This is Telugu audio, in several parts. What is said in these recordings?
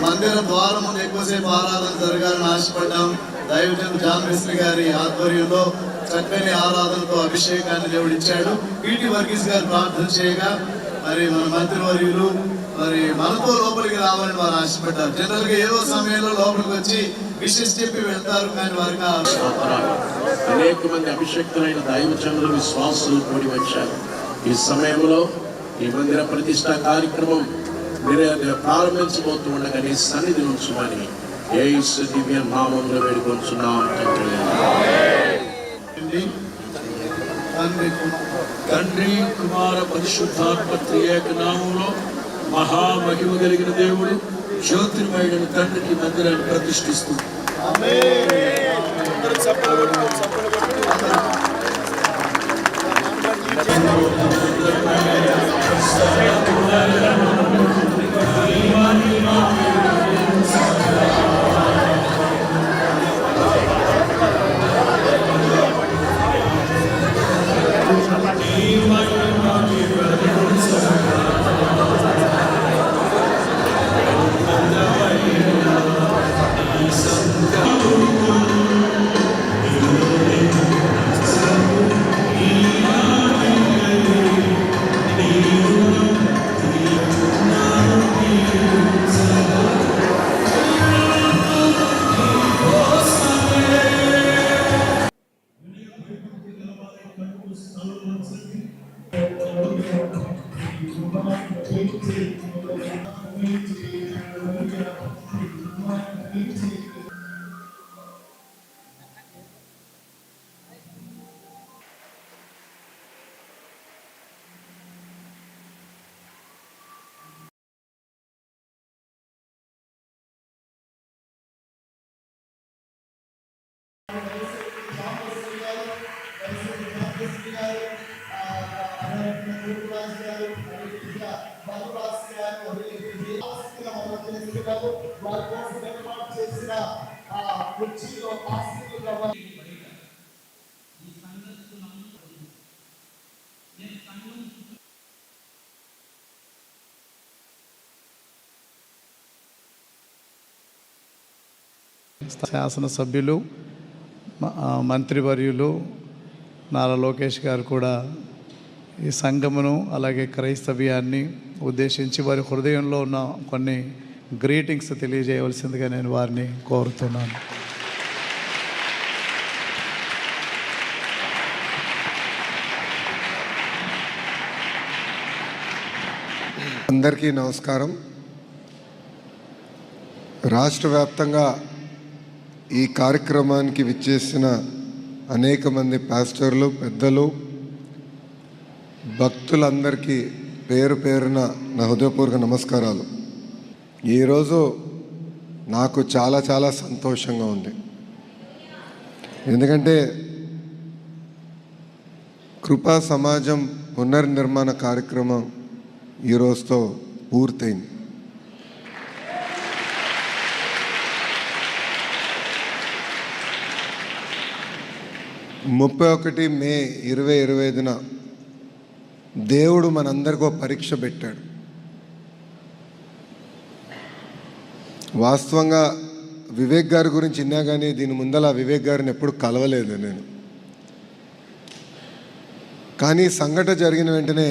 మందిర ద్వారం ముందు ఎక్కువసేపు ఆరాధన జరగాలని ఆశపడ్డాం. దైవజన్ జాన్ మిస్త్రి గారి ఆధ్వర్యంలో చక్కని ఆరాధనతో అభిషేకాన్ని దేవుడు ఇచ్చాడు. పీటీ వర్గీస్ గారు ప్రార్థన చేయగా మరి మన మంత్రివర్యులు మరి మనతో లోపలికి రావాలని వారు ఆశపడ్డారు. జనరల్ గా ఏదో సమయంలో లోపలికి వచ్చి విషెస్ చెప్పి వెళ్తారు, కానీ వారికి అనేక మంది అభిషక్తులైన దైవజనులు విశ్వాసులు కూడి వచ్చారు. ఈ సమయంలో ఈ మందిర ప్రతిష్ట కార్యక్రమం ప్రారంభించబోతూ ఉండగా నీ సన్నిధి ఉంచుమని యేసు దివ్య నామములో వేడుకొంచున్నాం తండ్రి కుమార పరిశుద్ధాత్మ త్రియేక నామంలో మహామహిమ కలిగిన దేవుడు జ్యోతిర్మయుడైన తండ్రికి మందిరాన్ని ప్రతిష్ఠిస్తుంది. శాసనసభ్యులు మంత్రివర్యులు నారా లోకేష్ గారు కూడా ఈ సంఘమును అలాగే క్రైస్తవ్యాన్ని ఉద్దేశించి వారి హృదయంలో ఉన్న కొన్ని గ్రీటింగ్స్ తెలియజేయవలసిందిగా నేను వారిని కోరుతున్నాను. అందరికీ నమస్కారం. రాష్ట్ర వ్యాప్తంగా ఈ కార్యక్రమానికి విచ్చేసిన అనేక మంది పాస్టర్లు, పెద్దలు, భక్తులందరికీ పేరు పేరున నా హృదయపూర్వక నమస్కారాలు. ఈరోజు నాకు చాలా చాలా సంతోషంగా ఉంది. ఎందుకంటే కృపా సమాజం పునర్నిర్మాణ కార్యక్రమం ఈరోజుతో పూర్తయింది. మే 2025 దేవుడు మనందరికీ పరీక్ష పెట్టాడు. వాస్తవంగా వివేక్ గారి గురించి విన్నా కానీ దీని ముందల వివేక్ గారిని ఎప్పుడు కలవలేదు నేను. కానీ సంఘటన జరిగిన వెంటనే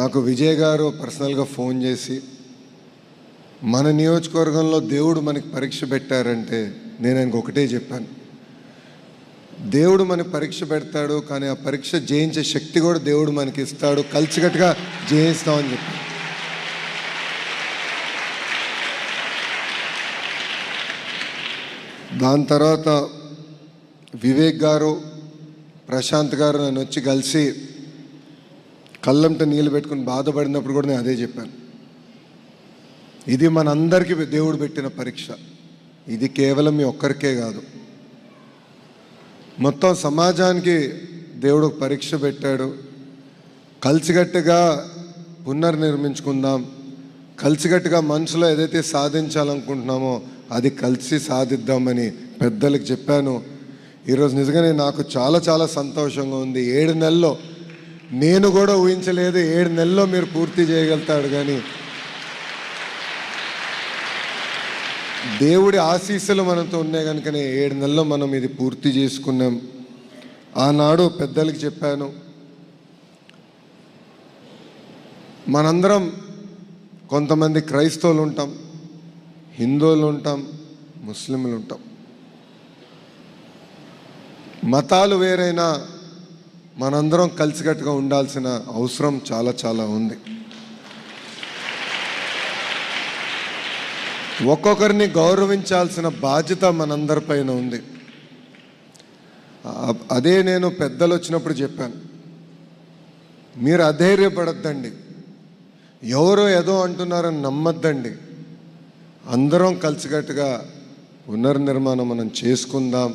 నాకు విజయ్ గారు పర్సనల్గా ఫోన్ చేసి మన నియోజకవర్గంలో దేవుడు మనకి పరీక్ష పెట్టారంటే నేను ఆయనకు ఒకటే చెప్పాను, దేవుడు మనకి పరీక్ష పెడతాడు, కానీ ఆ పరీక్ష జయించే శక్తి కూడా దేవుడు మనకి ఇస్తాడు, కలిసికట్టుగా జయిస్తామని చెప్పి. దాని తర్వాత వివేక్ గారు, ప్రశాంత్ గారు నన్ను వచ్చి కలిసి కళ్ళంట నీళ్ళు పెట్టుకుని బాధపడినప్పుడు కూడా నేను అదే చెప్పాను. ఇది మనందరికీ దేవుడు పెట్టిన పరీక్ష. ఇది కేవలం మీ ఒక్కరికే కాదు, మొత్తం సమాజానికి దేవుడు ఒక పరీక్ష పెట్టాడు. కలిసికట్టుగా పునర్నిర్మించుకుందాం, కలిసికట్టుగా మనసులో ఏదైతే సాధించాలనుకుంటున్నామో అది కలిసి సాధిద్దామని పెద్దలకు చెప్పాను. ఈరోజు నిజంగానే నాకు చాలా చాలా సంతోషంగా ఉంది. 7 నెలల్లో, నేను కూడా ఊహించలేదు 7 నెలల్లో మీరు పూర్తి చేయగలుగుతాడు. కానీ దేవుడి ఆశీస్సులు మనతో ఉన్నాయి కనుకనే 7 నెలల్లో మనం ఇది పూర్తి చేసుకున్నాం. ఆనాడు పెద్దలకి చెప్పాను, మనందరం కొంతమంది క్రైస్తవులు ఉంటాం, హిందువులు ఉంటాం, ముస్లింలు ఉంటాం. మతాలు వేరైనా మనందరం కలిసికట్టుగా ఉండాల్సిన అవసరం చాలా చాలా ఉంది. ఒక్కొక్కరిని గౌరవించాల్సిన బాధ్యత మనందరిపైన ఉంది. అదే నేను పెద్దలు వచ్చినప్పుడు చెప్పాను, మీరు అధైర్యపడద్దండి, ఎవరో ఏదో అంటున్నారని నమ్మద్దండి, అందరం కలిసికట్టుగా పునర్నిర్మాణం మనం చేసుకుందాం.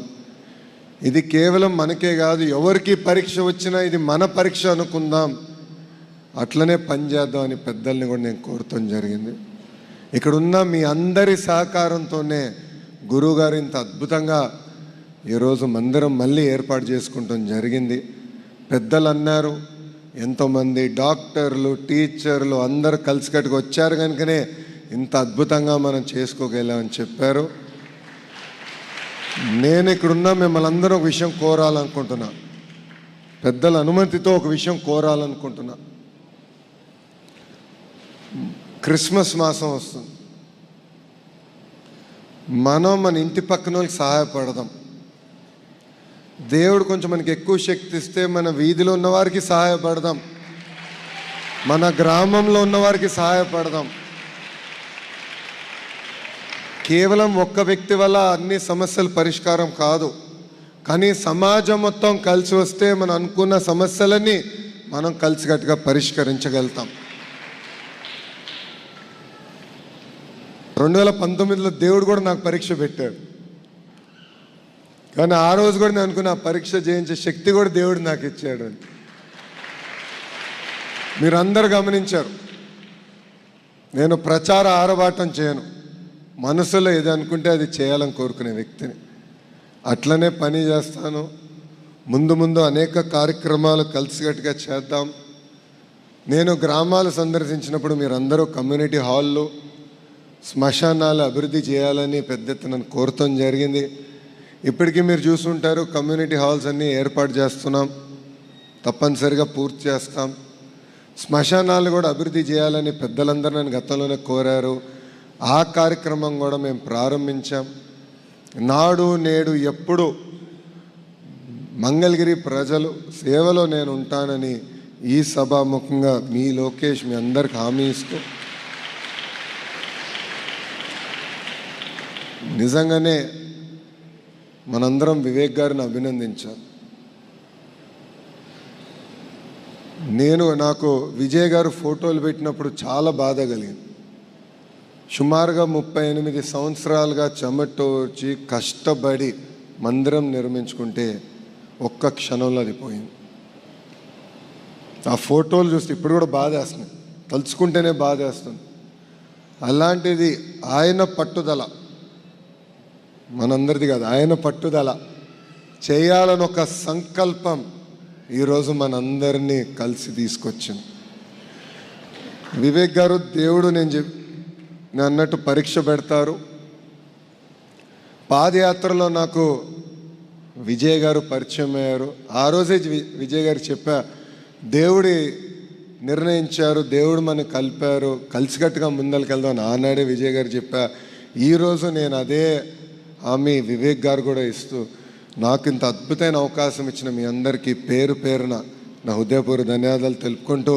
ఇది కేవలం మనకే కాదు, ఎవరికి పరీక్ష వచ్చినా ఇది మన పరీక్ష అనుకుందాం, అట్లనే పనిచేద్దాం అని పెద్దల్ని కూడా నేను కోరటం జరిగింది. ఇక్కడున్న మీ అందరి సహకారంతోనే గురువుగారు ఇంత అద్భుతంగా ఈరోజు మందిరం మళ్ళీ ఏర్పాటు చేసుకుంటాం జరిగింది. పెద్దలు అన్నారు, ఎంతోమంది డాక్టర్లు, టీచర్లు అందరూ కలిసికట్టుగా వచ్చారు కనుకనే ఇంత అద్భుతంగా మనం చేసుకోగలామని చెప్పారు. నేను ఇక్కడున్న మిమ్మల్ని అందరూ ఒక విషయం కోరాలనుకుంటున్నా, పెద్దల అనుమతితో ఒక విషయం కోరాలనుకుంటున్నా. క్రిస్మస్ మాసం వస్తుంది, మనం మన ఇంటి పక్కన వాళ్ళకి సహాయపడదాం. దేవుడు కొంచెం మనకి ఎక్కువ శక్తి ఇస్తే మన వీధిలో ఉన్నవారికి సహాయపడదాం, మన గ్రామంలో ఉన్నవారికి సహాయపడదాం. కేవలం ఒక్క వ్యక్తి వల్ల అన్ని సమస్యలు పరిష్కారం కాదు, కానీ సమాజం మొత్తం కలిసి వస్తే మనం అనుకున్న సమస్యలన్నీ మనం కలిసికట్టుగా పరిష్కరించగలుగుతాం. 2019లో దేవుడు కూడా నాకు పరీక్ష పెట్టాడు, కానీ ఆ రోజు కూడా నేను అనుకున్న పరీక్ష చేయించే శక్తి కూడా దేవుడు నాకు ఇచ్చాడు అని మీరందరూ గమనించారు. నేను ప్రచార ఆరబాటం చేయను, మనసులో ఏది అనుకుంటే అది చేయాలని కోరుకునే వ్యక్తిని. అట్లనే పని చేస్తాను. ముందు ముందు అనేక కార్యక్రమాలు కలిసికట్టుగా చేద్దాం. నేను గ్రామాలు సందర్శించినప్పుడు మీరందరూ కమ్యూనిటీ హాళ్ళు, శ్మశానాలు అభివృద్ధి చేయాలని పెద్ద ఎత్తున కోరటం జరిగింది. ఇప్పటికీ మీరు చూసుంటారు, కమ్యూనిటీ హాల్స్ అన్నీ ఏర్పాటు చేస్తున్నాం, తప్పనిసరిగా పూర్తి చేస్తాం. శ్మశానాలు కూడా అభివృద్ధి చేయాలని పెద్దలందరూ నన్ను గతంలోనే కోరారు. ఆ కార్యక్రమం కూడా మేము ప్రారంభించాం. నాడు నేడు ఎప్పుడు మంగళగిరి ప్రజలు సేవలో నేను ఉంటానని ఈ సభాముఖంగా మీ లోకేష్ మీ అందరికి హామీ ఇస్తూ, నిజంగానే మనందరం వివేక్ గారిని అభినందించాం. నాకు విజయ్ గారు ఫోటోలు పెట్టినప్పుడు చాలా బాధ కలిగింది. సుమారుగా 38 సంవత్సరాలుగా చెమటోర్చి కష్టపడి మందిరం నిర్మించుకుంటే ఒక్క క్షణంలో అది పోయింది. ఆ ఫోటోలు చూస్తే ఇప్పుడు కూడా బాధేస్తున్నాయి, తలుచుకుంటేనే బాధేస్తుంది. అలాంటిది ఆయన పట్టుదల, మనందరిది కాదు, ఆయన పట్టుదల చేయాలని ఒక సంకల్పం ఈరోజు మనందరినీ కలిసి తీసుకొచ్చింది. వివేక్ గారు దేవుడు నేను అన్నట్టు పరీక్ష పెడతారు. పాదయాత్రలో నాకు విజయ్ గారు పరిచయం అయ్యారు. ఆ రోజే విజయ్ గారు చెప్పా, దేవుడి నిర్ణయించారు, దేవుడు మనకు కలిపారు, కలిసికట్టుగా ముందరికెళ్దాం. ఆనాడే విజయ్ గారు చెప్పా. ఈరోజు నేను అదే హామీ వివేక్ గారు కూడా ఇస్తూ, నాకు ఇంత అద్భుతమైన అవకాశం ఇచ్చిన మీ అందరికీ పేరు పేరున నా హృదయపూర్వక ధన్యవాదాలు తెలుపుకుంటూ,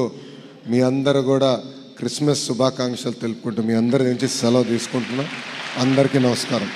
మీ అందరూ కూడా క్రిస్మస్ శుభాకాంక్షలు తెలుపుకుంటూ మీ అందరి నుంచి సెలవు తీసుకుంటున్నా. అందరికీ నమస్కారం.